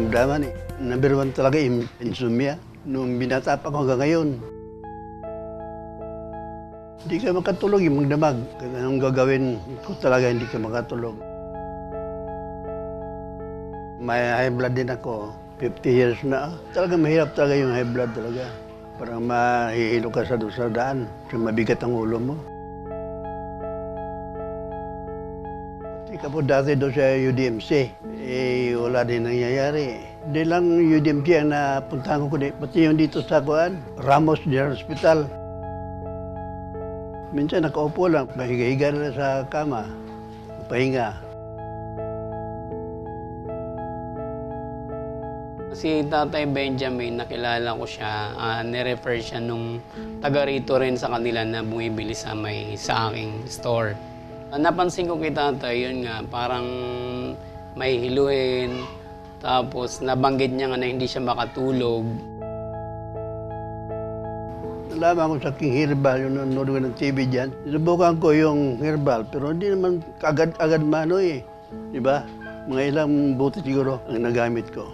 karamdaman eh. Number one talaga insomnia. Nung binata pa ako hanggang ngayon. Hindi ka makatulog yung magdamag. Anong gagawin ko talaga hindi ka makatulog. May high blood din ako. 50 years na. Talaga mahirap talaga yung high blood talaga. Parang mahihilo ka sa daan. Kasi mabigat ang ulo mo. Pati ka po dati doon sa UDMC. Wala din nangyayari. Hindi lang UDMC ang napuntahan ko. Pati yung dito sa Ramos General Hospital. Minsan nakaupo lang. Mahiga-higa na sa kama. Pahinga. Si Tatay Benjamin, nakilala ko siya, nirefer siya nung taga rito rin sa kanila na bumibili sa aking store. Napansin ko kay Tatay, yun nga, parang may hiluhin, tapos nabanggit niya nga na hindi siya makatulog. Nalaman ko sa King Herbal, yung nanonood ko ng TV dyan. Sinubukan ko yung herbal, pero hindi naman agad mano eh. Di ba? Mga ilang buti siguro ang nagamit ko.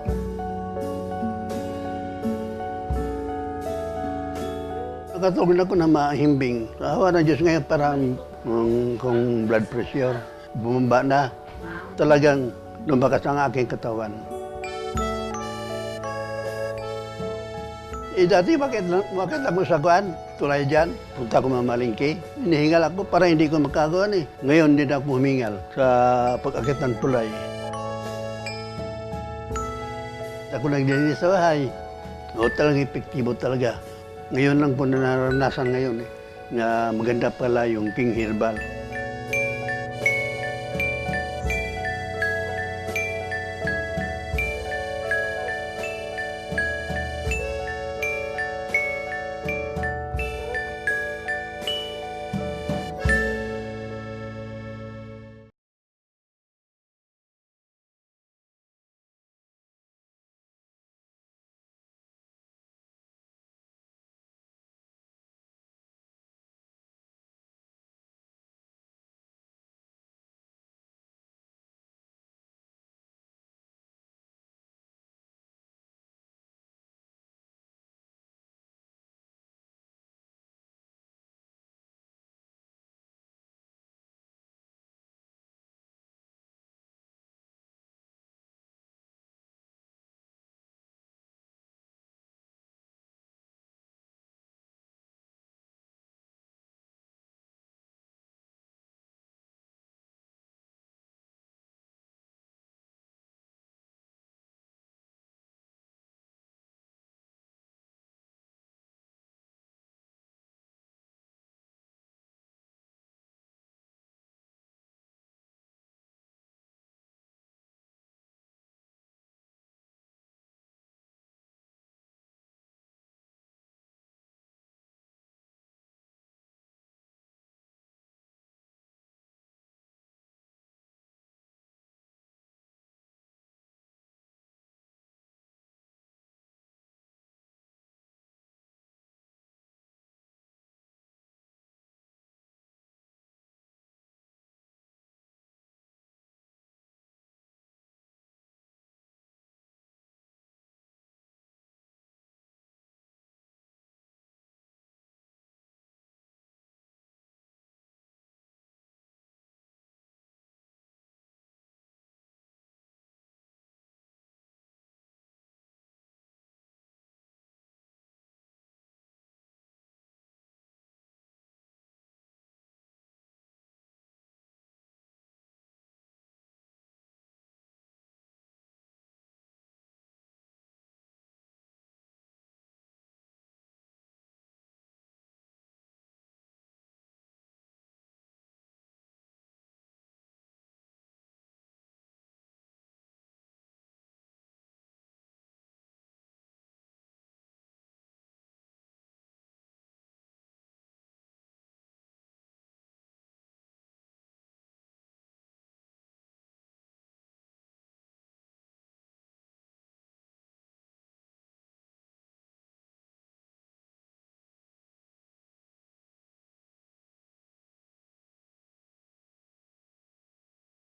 Nakatulog ako na mahimbing. Sa awa ng Diyos ngayon, parang kung blood pressure, bumaba na. Talagang lumakas ang aking katawan. Dati bakit ako sa kuan? Tulay dyan, punta ko mamalingki. Hinihingal ako para hindi ko makagawan eh. Ngayon din ako humingal sa pag-akit ng tulay. Ako naglilinis sa bahay. O talagang epektibo talaga. Ngayon lang po naranasan ngayon eh, na maganda pala yung King Herbal.